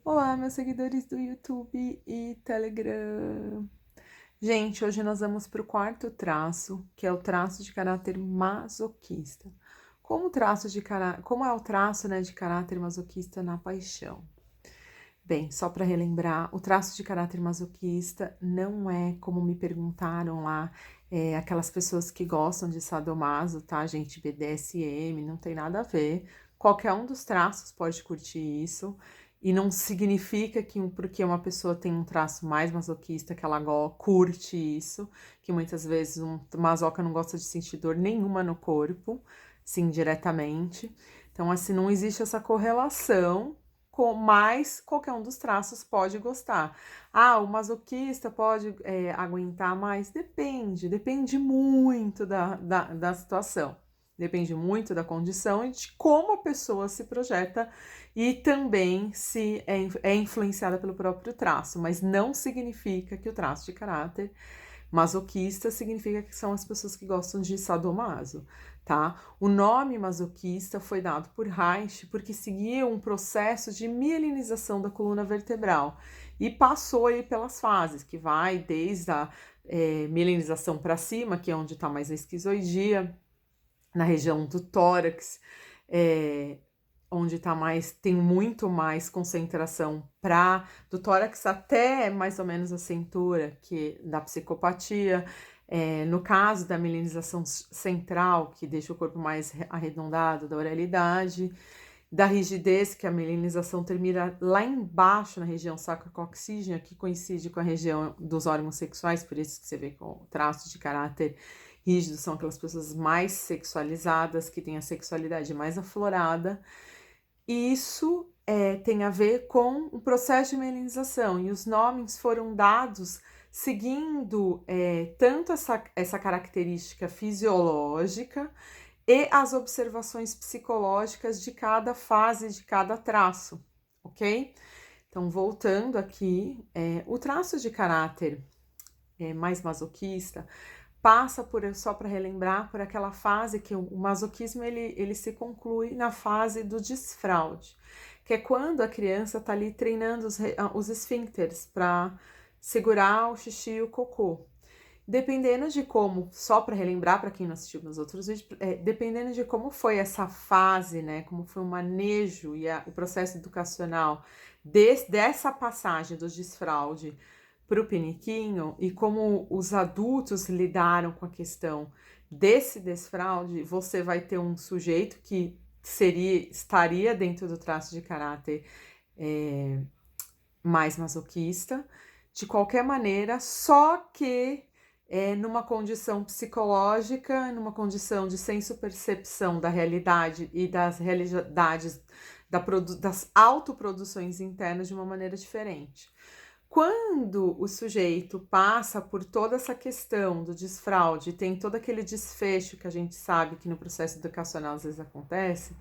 Olá, meus seguidores do YouTube e Telegram. Gente, hoje nós vamos para o quarto traço, que é o traço de caráter masoquista. Como é o traço, né, de caráter masoquista na paixão? Bem, só para relembrar, o traço de caráter masoquista não é como me perguntaram lá, aquelas pessoas que gostam de sadomaso, tá, gente? BDSM, não tem nada a ver. Qualquer um dos traços pode curtir isso. E não significa que porque uma pessoa tem um traço mais masoquista que ela curte isso, que muitas vezes um masoca não gosta de sentir dor nenhuma no corpo, sim, diretamente. Então, assim, não existe essa correlação, mas qualquer um dos traços pode gostar. Ah, o masoquista pode aguentar mais? Depende muito da situação. Depende muito da condição e de como a pessoa se projeta e também se é influenciada pelo próprio traço, mas não significa que o traço de caráter masoquista significa que são as pessoas que gostam de sadomaso, tá? O nome masoquista foi dado por Reich porque seguia um processo de mielinização da coluna vertebral e passou aí pelas fases, que vai desde a mielinização para cima, que é onde está mais a esquizoidia, na região do tórax, onde tá mais, tem muito mais concentração do tórax até mais ou menos a cintura, que da psicopatia. No caso da mielinização central, que deixa o corpo mais arredondado, da oralidade, da rigidez, que a mielinização termina lá embaixo, na região sacrococcígea, que coincide com a região dos órgãos sexuais, por isso que você vê com traços de caráter rígido, são aquelas pessoas mais sexualizadas, que têm a sexualidade mais aflorada. E isso tem a ver com o processo de mielinização, e os nomes foram dados seguindo tanto essa característica fisiológica e as observações psicológicas de cada fase, de cada traço, ok? Então, voltando aqui, o traço de caráter mais masoquista passa por, só para relembrar, por aquela fase que o masoquismo ele se conclui na fase do desfraude, que é quando a criança está ali treinando os esfíncteres para segurar o xixi e o cocô. Dependendo de como, só para relembrar para quem não assistiu nos outros vídeos, dependendo de como foi essa fase, né, como foi o manejo e o processo educacional dessa passagem do desfraude para o piniquinho e como os adultos lidaram com a questão desse desfraude, você vai ter um sujeito que estaria dentro do traço de caráter mais masoquista, de qualquer maneira, só que numa condição psicológica, numa condição de senso-percepção da realidade e das realidades das autoproduções internas de uma maneira diferente. Quando o sujeito passa por toda essa questão do desfraude, tem todo aquele desfecho que a gente sabe que no processo educacional às vezes acontece,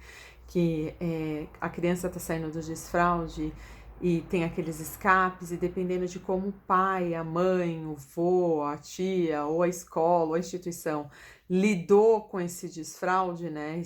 que a criança está saindo do desfraude e tem aqueles escapes, e dependendo de como o pai, a mãe, o vô, a tia, ou a escola, ou a instituição lidou com esse desfraude, né,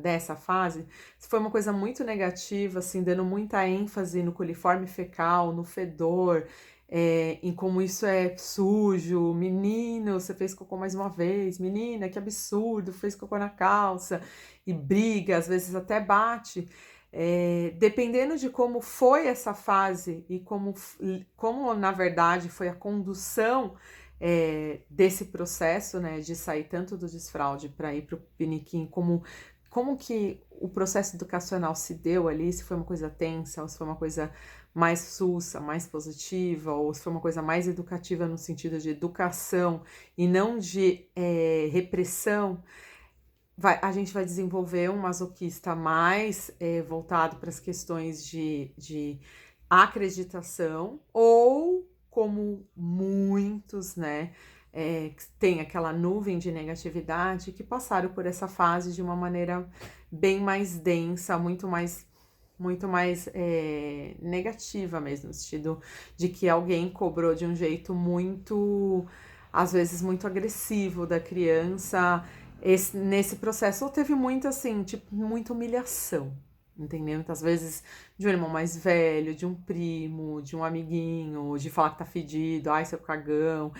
dessa fase, se foi uma coisa muito negativa, assim, dando muita ênfase no coliforme fecal, no fedor, em como isso é sujo, menino, você fez cocô mais uma vez, menina, que absurdo, fez cocô na calça, e briga, às vezes até bate. Dependendo de como foi essa fase e como na verdade foi a condução desse processo, né, de sair tanto do desfraude para ir para o piniquim, como que o processo educacional se deu ali, se foi uma coisa tensa, ou se foi uma coisa mais sussa, mais positiva, ou se foi uma coisa mais educativa no sentido de educação e não de repressão. A gente vai desenvolver um masoquista mais voltado para as questões de acreditação, ou como muitos, né, tem aquela nuvem de negatividade, que passaram por essa fase de uma maneira bem mais densa, muito mais negativa mesmo, no sentido de que alguém cobrou de um jeito muito, às vezes, muito agressivo da criança. Nesse processo teve muito assim, tipo, muita humilhação, entendeu? Muitas vezes de um irmão mais velho, de um primo, de um amiguinho, de falar que tá fedido, ai, seu cagão.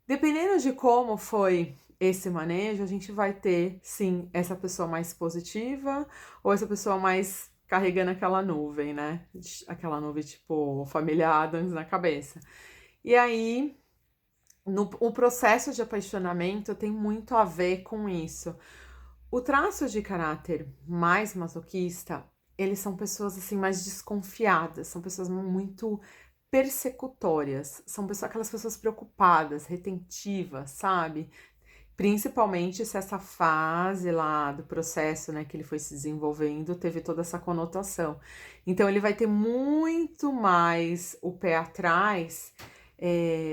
Dependendo de como foi esse manejo, a gente vai ter, sim, essa pessoa mais positiva ou essa pessoa mais carregando aquela nuvem, né? Aquela nuvem, tipo, família Adams na cabeça. E aí, o processo de apaixonamento tem muito a ver com isso. O traço de caráter mais masoquista, eles são pessoas assim mais desconfiadas, são pessoas muito persecutórias, são aquelas pessoas preocupadas, retentivas, sabe? Principalmente se essa fase lá do processo, né, que ele foi se desenvolvendo, teve toda essa conotação. Então ele vai ter muito mais o pé atrás,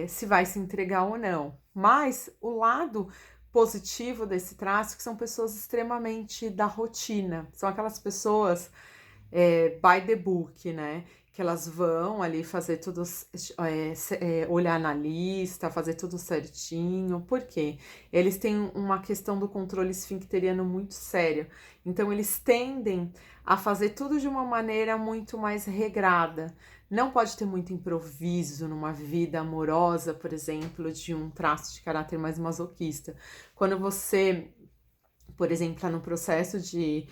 se vai se entregar ou não. Mas o lado positivo desse traço é que são pessoas extremamente da rotina. São aquelas pessoas by the book, né? Que elas vão ali fazer tudo, olhar na lista, fazer tudo certinho. Por quê? Eles têm uma questão do controle esfincteriano muito séria. Então, eles tendem a fazer tudo de uma maneira muito mais regrada. Não pode ter muito improviso numa vida amorosa, por exemplo, de um traço de caráter mais masoquista. Quando você, por exemplo, está no processo de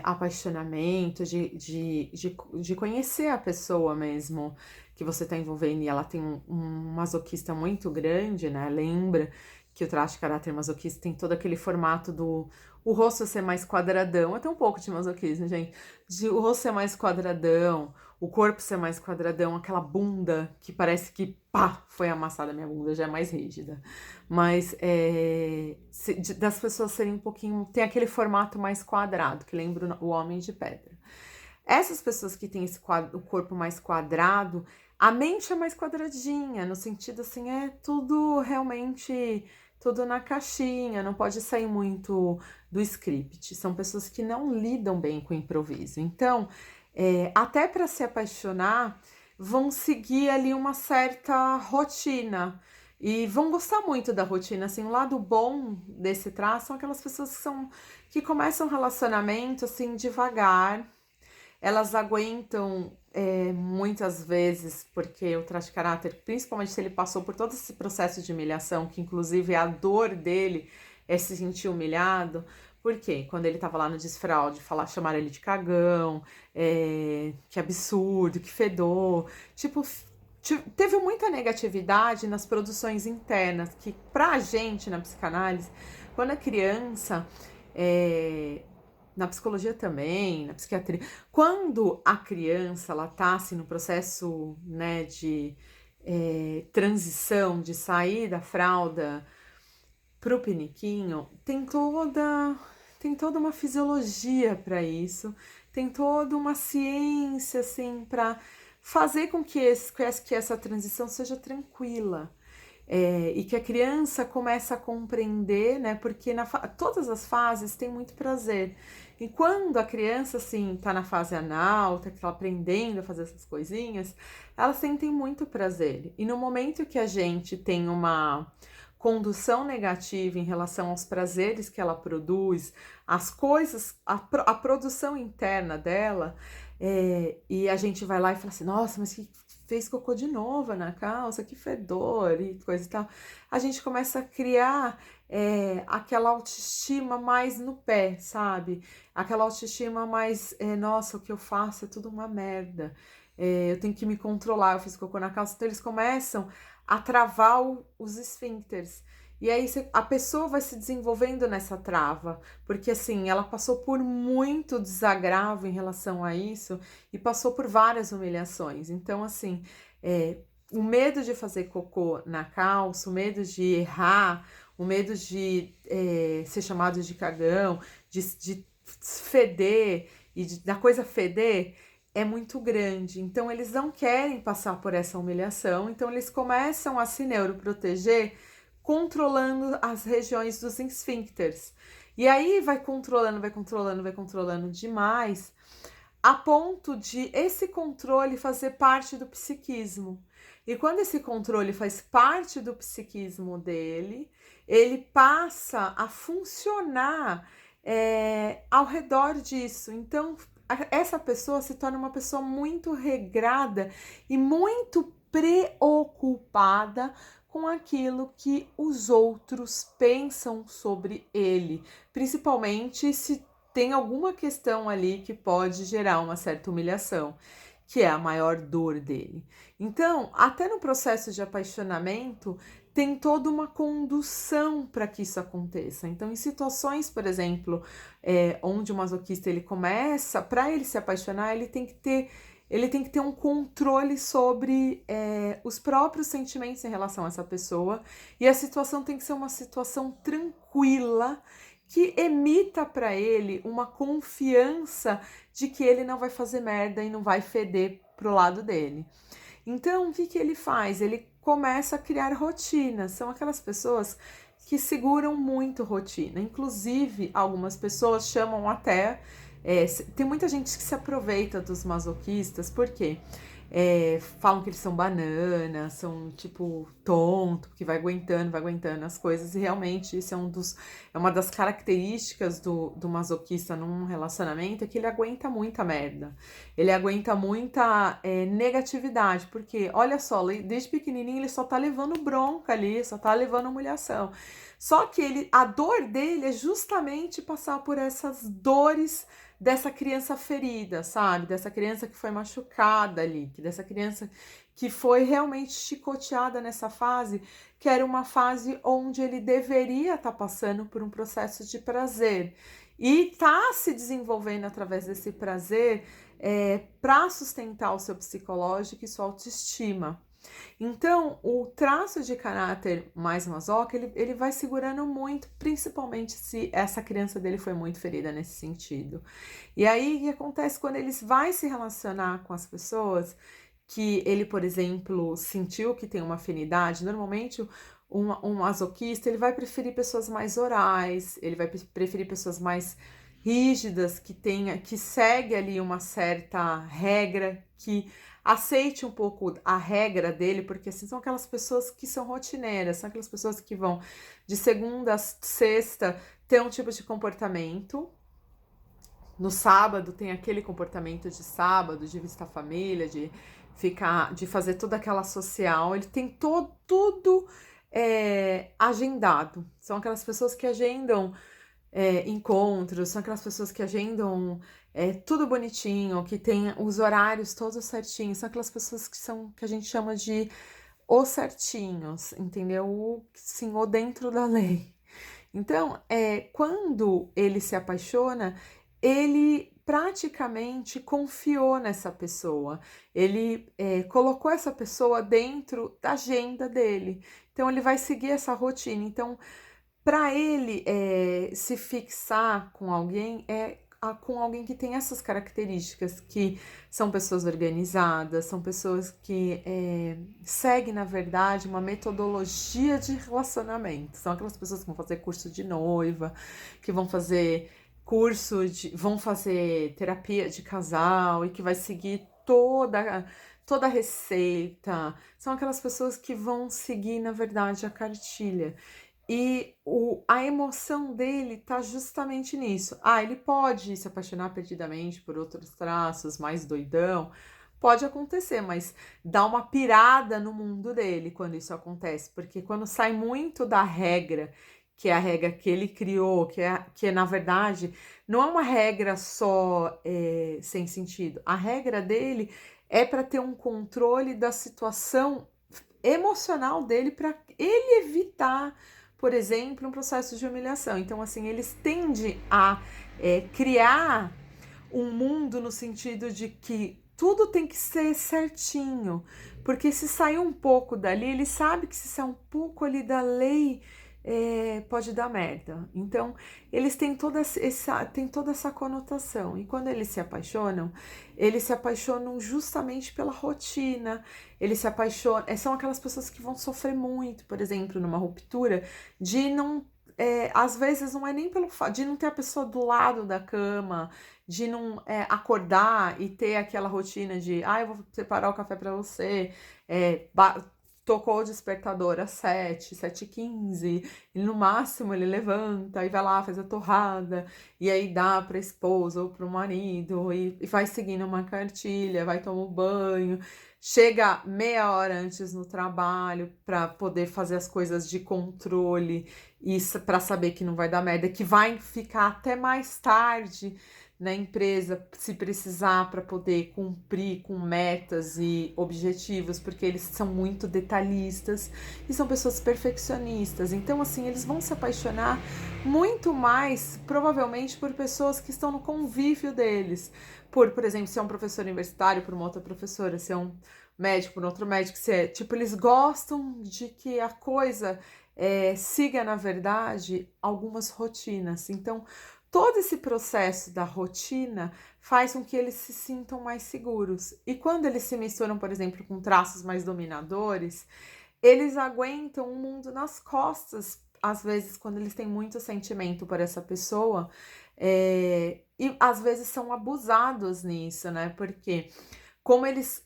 apaixonamento, de conhecer a pessoa mesmo que você está envolvendo e ela tem um masoquista muito grande, né? Lembra que o traço de caráter masoquista tem todo aquele formato do o rosto ser mais quadradão, até um pouco de masoquismo, gente, de o rosto ser mais quadradão, o corpo ser mais quadradão, aquela bunda que parece que pá, foi amassada, minha bunda já é mais rígida. Mas das pessoas serem um pouquinho. Tem aquele formato mais quadrado, que lembra o Homem de Pedra. Essas pessoas que têm o corpo mais quadrado, a mente é mais quadradinha, no sentido assim, é tudo realmente. Tudo na caixinha, não pode sair muito do script. São pessoas que não lidam bem com o improviso. Então, até para se apaixonar, vão seguir ali uma certa rotina. E vão gostar muito da rotina, assim, o lado bom desse traço são aquelas pessoas que começam um relacionamento, assim, devagar, elas aguentam muitas vezes, porque o traço de caráter, principalmente se ele passou por todo esse processo de humilhação, que inclusive a dor dele é se sentir humilhado, porque quando ele tava lá no desfraude, chamaram ele de cagão, que absurdo, que fedor, tipo, teve muita negatividade nas produções internas, que pra gente, na psicanálise, quando é criança, na psicologia também, na psiquiatria, quando a criança, ela tá assim, no processo, né, de transição, de sair da fralda pro piniquinho, tem toda uma fisiologia para isso, tem toda uma ciência, assim, para fazer com que essa transição seja tranquila. E que a criança comece a compreender, né? Porque todas as fases têm muito prazer. E quando a criança, assim, tá na fase anal, tá aprendendo a fazer essas coisinhas, elas sentem muito prazer. E no momento que a gente tem uma condução negativa em relação aos prazeres que ela produz, as coisas, a produção interna dela, e a gente vai lá e fala assim, nossa, mas que fez cocô de novo na calça, que fedor e coisa e tal. A gente começa a criar aquela autoestima mais no pé, sabe? Aquela autoestima mais, nossa, o que eu faço é tudo uma merda. Eu tenho que me controlar, eu fiz cocô na calça. Então eles começam a travar os esfíncteres. E aí a pessoa vai se desenvolvendo nessa trava, porque assim, ela passou por muito desagravo em relação a isso e passou por várias humilhações. Então, assim, o medo de fazer cocô na calça, o medo de errar, o medo de ser chamado de cagão, de feder e da coisa feder é muito grande. Então, eles não querem passar por essa humilhação, então eles começam a se neuroproteger controlando as regiões dos esfíncteres. E aí vai controlando demais, a ponto de esse controle fazer parte do psiquismo. E quando esse controle faz parte do psiquismo dele, ele passa a funcionar ao redor disso. Então, essa pessoa se torna uma pessoa muito regrada e muito preocupada com aquilo que os outros pensam sobre ele, principalmente se tem alguma questão ali que pode gerar uma certa humilhação, que é a maior dor dele. Então, até no processo de apaixonamento, tem toda uma condução para que isso aconteça. Então, em situações, por exemplo, onde o masoquista ele começa, para ele se apaixonar, ele tem que ter um controle sobre os próprios sentimentos em relação a essa pessoa, e a situação tem que ser uma situação tranquila, que emita para ele uma confiança de que ele não vai fazer merda e não vai feder pro lado dele. Então, o que que ele faz? Ele começa a criar rotinas. São aquelas pessoas que seguram muito rotina. Inclusive, algumas pessoas chamam até. Tem muita gente que se aproveita dos masoquistas, porque falam que eles são banana, são tipo tonto, que vai aguentando as coisas, e realmente isso é uma das características do masoquista num relacionamento, é que ele aguenta muita merda, ele aguenta muita negatividade, porque olha só, desde pequenininho ele só tá levando bronca ali, só tá levando humilhação. Só que a dor dele é justamente passar por essas dores dessa criança ferida, sabe? Dessa criança que foi machucada ali, dessa criança que foi realmente chicoteada nessa fase, que era uma fase onde ele deveria estar passando por um processo de prazer e tá se desenvolvendo através desse prazer para sustentar o seu psicológico e sua autoestima. Então, o traço de caráter mais masoca, ele vai segurando muito, principalmente se essa criança dele foi muito ferida nesse sentido. E aí, o que acontece quando ele vai se relacionar com as pessoas, que ele, por exemplo, sentiu que tem uma afinidade, normalmente um masoquista, ele vai preferir pessoas mais orais, ele vai preferir pessoas mais rígidas, que segue ali uma certa regra, que aceite um pouco a regra dele, porque assim, são aquelas pessoas que são rotineiras, são aquelas pessoas que vão de segunda a sexta ter um tipo de comportamento. No sábado tem aquele comportamento de sábado, de visitar a família, de fazer toda aquela social. Ele tem tudo agendado. São aquelas pessoas que agendam encontros, são aquelas pessoas que agendam tudo bonitinho, que tem os horários todos certinhos, são aquelas pessoas que a gente chama de os certinhos, entendeu? Sim, o dentro da lei. Então, quando ele se apaixona, ele praticamente confiou nessa pessoa, ele colocou essa pessoa dentro da agenda dele, então ele vai seguir essa rotina. Então, para ele se fixar com alguém, com alguém que tem essas características, que são pessoas organizadas, são pessoas que seguem, na verdade, uma metodologia de relacionamento. São aquelas pessoas que vão fazer curso de noiva, que vão fazer vão fazer terapia de casal e que vai seguir toda a receita. São aquelas pessoas que vão seguir, na verdade, a cartilha. E a emoção dele tá justamente nisso. Ele pode se apaixonar perdidamente por outros traços, mais doidão. Pode acontecer, mas dá uma pirada no mundo dele quando isso acontece. Porque quando sai muito da regra, que é a regra que ele criou, que na verdade não é uma regra só sem sentido. A regra dele é para ter um controle da situação emocional dele, para ele evitar, por exemplo, um processo de humilhação. Então, assim, eles tendem a criar um mundo no sentido de que tudo tem que ser certinho, porque se sair um pouco dali, ele sabe que se sair um pouco ali da lei, pode dar merda. Então, eles têm toda essa conotação. E quando eles se apaixonam justamente pela rotina. Eles se apaixonam. São aquelas pessoas que vão sofrer muito, por exemplo, numa ruptura, de não. Às vezes não é nem pelo fato de não ter a pessoa do lado da cama, de não acordar e ter aquela rotina de eu vou preparar o café para você, tocou o despertador às 7, 7h15, e no máximo ele levanta e vai lá, faz a torrada, e aí dá para a esposa ou para o marido, e vai seguindo uma cartilha, vai tomar um banho, chega meia hora antes no trabalho para poder fazer as coisas de controle e para saber que não vai dar merda, que vai ficar até mais tarde na empresa se precisar para poder cumprir com metas e objetivos, porque eles são muito detalhistas e são pessoas perfeccionistas. Então, assim, eles vão se apaixonar muito mais, provavelmente, por pessoas que estão no convívio deles. Por exemplo, se é um professor universitário, por uma outra professora, se é um médico, por outro médico, se é, tipo, eles gostam de que a coisa siga, na verdade, algumas rotinas. Então, todo esse processo da rotina faz com que eles se sintam mais seguros. E quando eles se misturam, por exemplo, com traços mais dominadores, eles aguentam o mundo nas costas, às vezes, quando eles têm muito sentimento por essa pessoa, e às vezes são abusados nisso, né? Porque como eles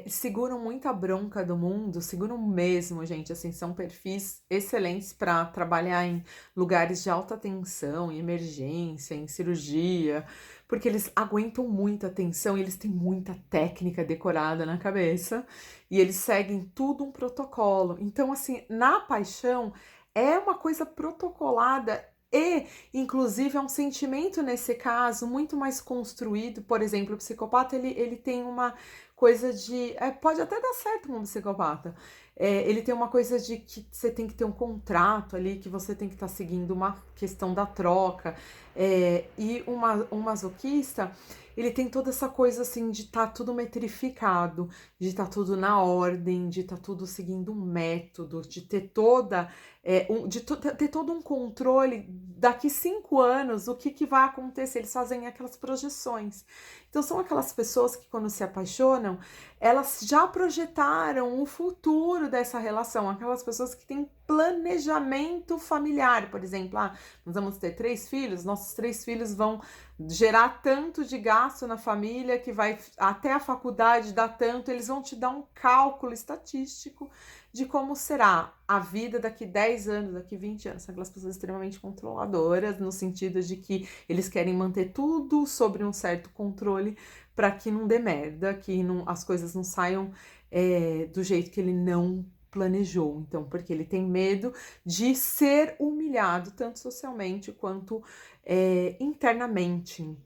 seguram muita bronca do mundo, seguram mesmo, gente, assim, são perfis excelentes para trabalhar em lugares de alta tensão, em emergência, em cirurgia, porque eles aguentam muita tensão e eles têm muita técnica decorada na cabeça e eles seguem tudo um protocolo. Então, assim, na paixão é uma coisa protocolada e, inclusive, é um sentimento, nesse caso, muito mais construído. Por exemplo, o psicopata, ele tem uma coisa de... pode até dar certo com um psicopata. Ele tem uma coisa de que você tem que ter um contrato ali, que você tem que estar seguindo uma questão da troca. E um masoquista, ele tem toda essa coisa, assim, de estar tudo metrificado, de estar tudo na ordem, de estar tudo seguindo um método, de ter ter todo um controle daqui 5 anos, o que vai acontecer. Eles fazem aquelas projeções. Então, são aquelas pessoas que, quando se apaixonam, elas já projetaram o futuro dessa relação. Aquelas pessoas que têm planejamento familiar, por exemplo. Nós vamos ter 3 filhos, nossos 3 filhos vão gerar tanto de gasto na família que vai até a faculdade dar tanto. Eles vão te dar um cálculo estatístico de como será a vida daqui 10 anos, daqui 20 anos. São aquelas pessoas extremamente controladoras, no sentido de que eles querem manter tudo sobre um certo controle para que não dê merda, que as coisas não saiam do jeito que ele não planejou. Então, porque ele tem medo de ser humilhado, tanto socialmente quanto internamente.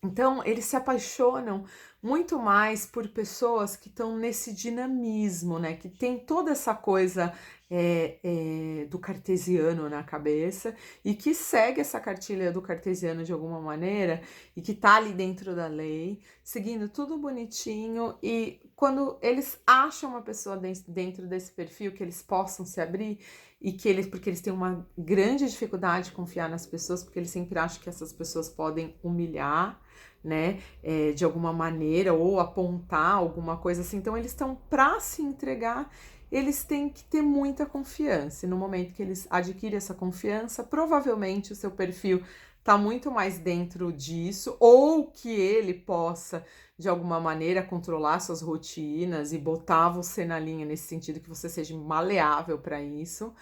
Então, eles se apaixonam muito mais por pessoas que estão nesse dinamismo, né? Que tem toda essa coisa do cartesiano na cabeça e que segue essa cartilha do cartesiano de alguma maneira e que tá ali dentro da lei, seguindo tudo bonitinho. E quando eles acham uma pessoa dentro desse perfil que eles possam se abrir, porque eles têm uma grande dificuldade de confiar nas pessoas, porque eles sempre acham que essas pessoas podem humilhar, né, de alguma maneira, ou apontar alguma coisa assim. Então, eles estão para se entregar, eles têm que ter muita confiança. E no momento que eles adquirem essa confiança, provavelmente o seu perfil está muito mais dentro disso, ou que ele possa, de alguma maneira, controlar suas rotinas e botar você na linha nesse sentido, que você seja maleável para isso.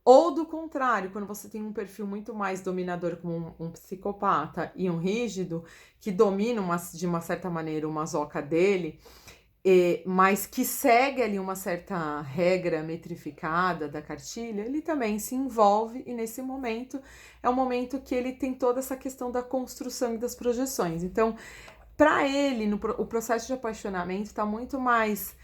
Ou do contrário, quando você tem um perfil muito mais dominador, como um psicopata e um rígido, que domina de uma certa maneira o masoca dele, mas que segue ali uma certa regra metrificada da cartilha, ele também se envolve, e nesse momento é o momento que ele tem toda essa questão da construção e das projeções. Então, para ele, o processo de apaixonamento está muito mais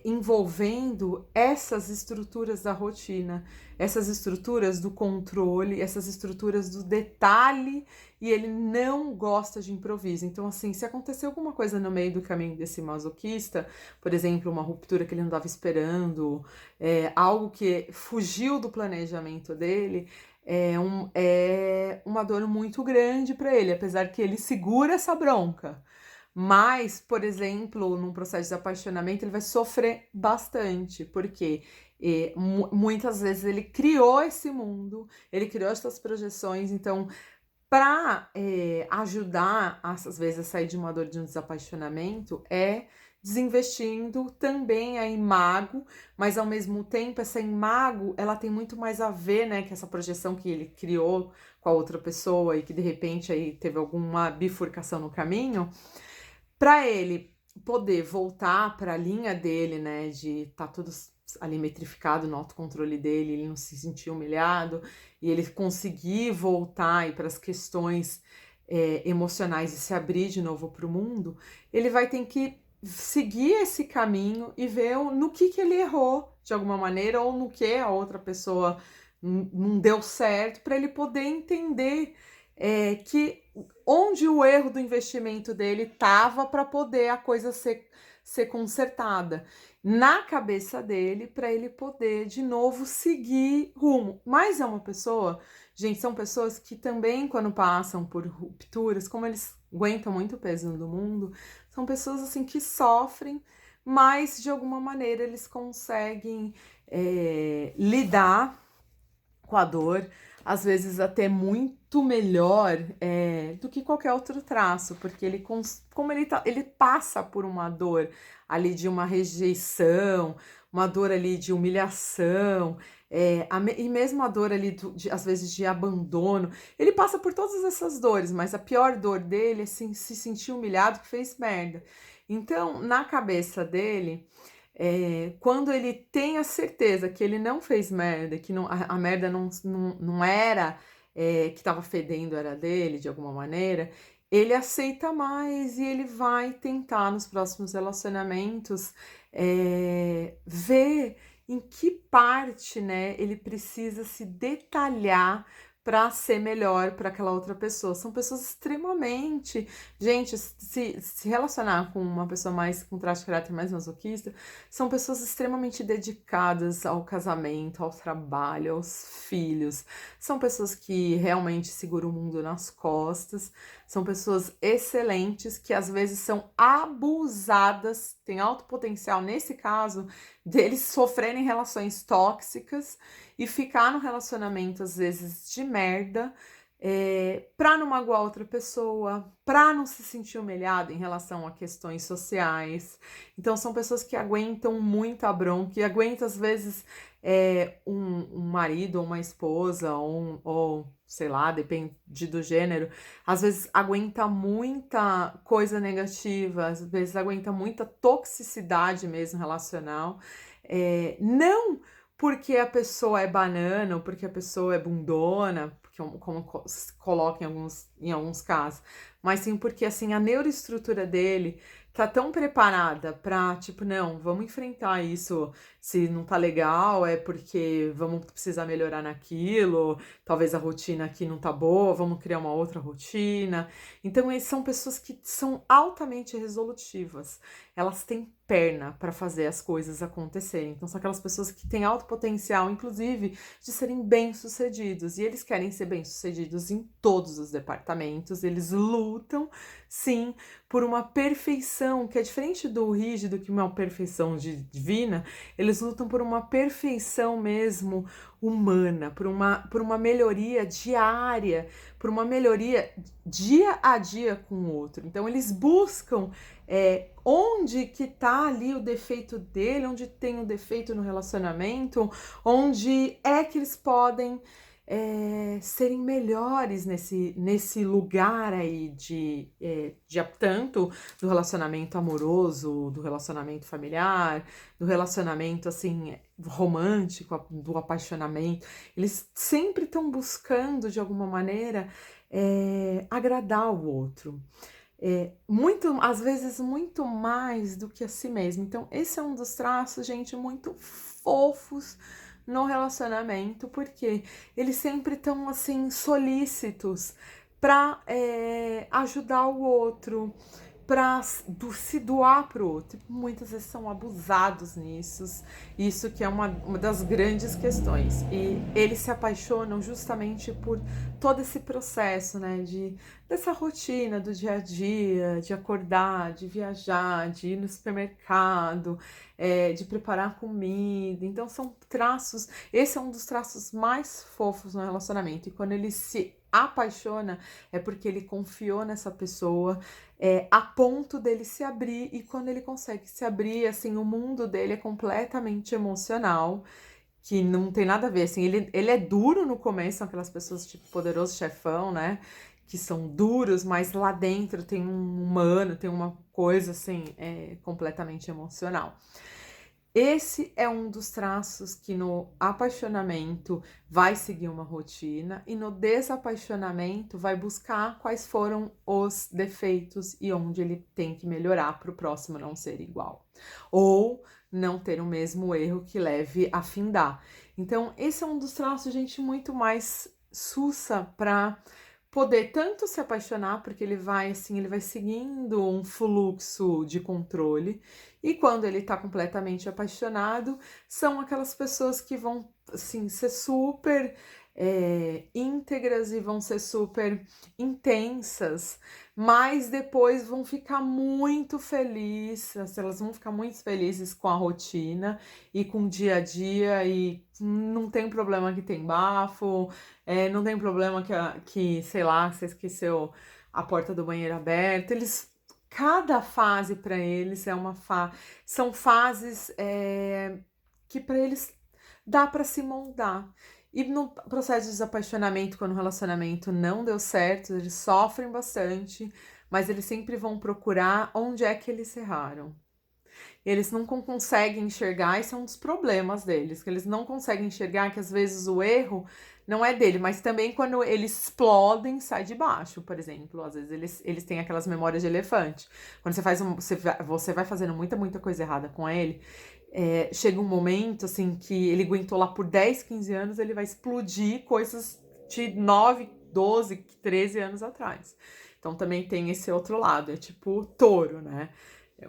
envolvendo essas estruturas da rotina, essas estruturas do controle, essas estruturas do detalhe, e ele não gosta de improviso. Então, assim, se acontecer alguma coisa no meio do caminho desse masoquista, por exemplo, uma ruptura que ele não estava esperando, algo que fugiu do planejamento dele, é uma dor muito grande para ele, apesar que ele segura essa bronca. Mas, por exemplo, num processo de apaixonamento, ele vai sofrer bastante, porque muitas vezes ele criou esse mundo, ele criou essas projeções. Então, para ajudar, às vezes, a sair de uma dor de um desapaixonamento, é desinvestindo também a imago, mas ao mesmo tempo essa imago, ela tem muito mais a ver, né, que essa projeção que ele criou com a outra pessoa e que de repente aí teve alguma bifurcação no caminho, para ele poder voltar para a linha dele, né, de tá tudo ali metrificado no autocontrole dele, ele não se sentir humilhado e ele conseguir voltar para as questões emocionais e se abrir de novo para o mundo, ele vai ter que seguir esse caminho e ver no que ele errou de alguma maneira ou no que a outra pessoa não deu certo, para ele poder entender que onde o erro do investimento dele estava para poder a coisa ser consertada na cabeça dele, para ele poder de novo seguir rumo. Mas é uma pessoa, gente, são pessoas que também quando passam por rupturas, como eles aguentam muito peso do mundo, são pessoas assim que sofrem, mas de alguma maneira eles conseguem lidar com a dor, às vezes até muito melhor do que qualquer outro traço, porque ele, como ele passa por uma dor ali de uma rejeição, uma dor ali de humilhação, e mesmo a dor ali, às vezes, de abandono, ele passa por todas essas dores, mas a pior dor dele é assim, se sentir humilhado que fez merda. Então, na cabeça dele, quando ele tem a certeza que ele não fez merda, que não, a merda não era que estava fedendo, era dele de alguma maneira, ele aceita mais e ele vai tentar nos próximos relacionamentos ver em que parte, né, ele precisa se detalhar para ser melhor para aquela outra pessoa. São pessoas extremamente... Gente, se relacionar com uma pessoa mais com traço de caráter mais masoquista, são pessoas extremamente dedicadas ao casamento, ao trabalho, aos filhos. São pessoas que realmente seguram o mundo nas costas. São pessoas excelentes que às vezes são abusadas, têm alto potencial, nesse caso, deles sofrerem relações tóxicas e ficar no relacionamento, às vezes, de merda, pra não magoar outra pessoa, pra não se sentir humilhado em relação a questões sociais. Então, são pessoas que aguentam muita bronca, e aguentam, às vezes, um marido ou uma esposa, ou sei lá, depende do gênero, às vezes aguenta muita coisa negativa, às vezes aguenta muita toxicidade mesmo relacional, não porque a pessoa é banana ou porque a pessoa é bundona, porque, como coloca em alguns casos, mas sim porque assim a neuroestrutura dele tá tão preparada pra, tipo, não, vamos enfrentar isso, se não tá legal é porque vamos precisar melhorar naquilo, talvez a rotina aqui não tá boa, vamos criar uma outra rotina. Então, são pessoas que são altamente resolutivas, elas têm perna para fazer as coisas acontecerem. Então, são aquelas pessoas que têm alto potencial, inclusive, de serem bem-sucedidos. E eles querem ser bem-sucedidos em todos os departamentos. Eles lutam, sim, por uma perfeição, que é diferente do rígido, que é uma perfeição divina. Eles lutam por uma perfeição mesmo humana, por uma melhoria diária, por uma melhoria dia a dia com o outro. Então, eles buscam onde que tá ali o defeito dele, onde tem o defeito no relacionamento, onde é que eles podem serem melhores nesse lugar aí de tanto do relacionamento amoroso, do relacionamento familiar, do relacionamento assim romântico, do apaixonamento. Eles sempre estão buscando de alguma maneira agradar o outro. Às vezes muito mais do que a si mesmo. Então, esse é um dos traços, gente, muito fofos no relacionamento, porque eles sempre estão assim solícitos para ajudar o outro, para se doar para o outro. Muitas vezes são abusados nisso, isso que é uma das grandes questões. E eles se apaixonam justamente por todo esse processo, né, dessa rotina do dia a dia, de acordar, de viajar, de ir no supermercado, de preparar comida. Então são traços, esse é um dos traços mais fofos no relacionamento. E quando eles se apaixona é porque ele confiou nessa pessoa, a ponto dele se abrir, e quando ele consegue se abrir, assim, o mundo dele é completamente emocional, que não tem nada a ver, assim, ele é duro no começo, são aquelas pessoas tipo Poderoso Chefão, né, que são duros, mas lá dentro tem um humano, tem uma coisa, assim, completamente emocional. Esse é um dos traços que no apaixonamento vai seguir uma rotina, e no desapaixonamento vai buscar quais foram os defeitos e onde ele tem que melhorar para o próximo não ser igual, ou não ter o mesmo erro que leve a findar. Então, esse é um dos traços, gente, muito mais sussa para poder tanto se apaixonar, porque ele vai assim, ele vai seguindo um fluxo de controle, e quando ele tá completamente apaixonado, são aquelas pessoas que vão assim ser super íntegras e vão ser super intensas, mas depois vão ficar muito felizes, elas vão ficar muito felizes com a rotina e com o dia a dia, e não tem problema que tem bafo, não tem problema que, sei lá, você esqueceu a porta do banheiro aberta. Cada fase para eles é são fases que para eles dá para se moldar. E no processo de desapaixonamento, quando o relacionamento não deu certo, eles sofrem bastante, mas eles sempre vão procurar onde é que eles erraram. Eles não conseguem enxergar, esse é um dos problemas deles, que eles não conseguem enxergar que às vezes o erro não é dele, mas também quando eles explodem, sai de baixo, por exemplo. Às vezes eles têm aquelas memórias de elefante. Quando você vai fazendo muita coisa errada com ele, chega um momento assim que ele aguentou lá por 10, 15 anos, ele vai explodir coisas de 9, 12, 13 anos atrás. Então também tem esse outro lado, é tipo touro, né?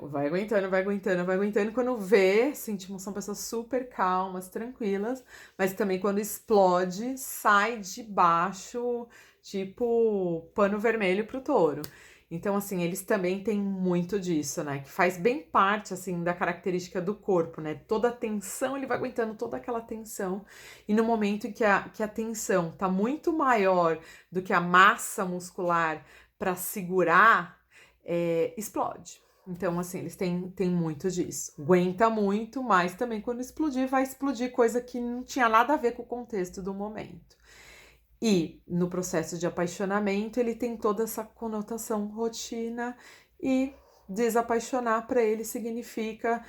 Vai aguentando, vai aguentando, vai aguentando. Quando vê, assim, tipo, são pessoas super calmas, tranquilas, mas também quando explode, sai de baixo, tipo, pano vermelho pro touro. Então, assim, eles também têm muito disso, né? Que faz bem parte, assim, da característica do corpo, né? Toda a tensão, ele vai aguentando toda aquela tensão. E no momento em que a tensão tá muito maior do que a massa muscular para segurar, explode. Então, assim, eles têm muito disso. Aguenta muito, mas também quando explodir, vai explodir coisa que não tinha nada a ver com o contexto do momento. E no processo de apaixonamento, ele tem toda essa conotação rotina, e desapaixonar para ele significa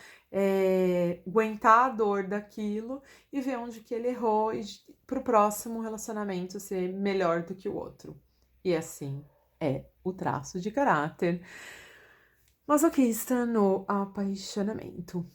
aguentar a dor daquilo e ver onde que ele errou, e para o próximo relacionamento ser melhor do que o outro. E assim é o traço de caráter masoquista no apaixonamento.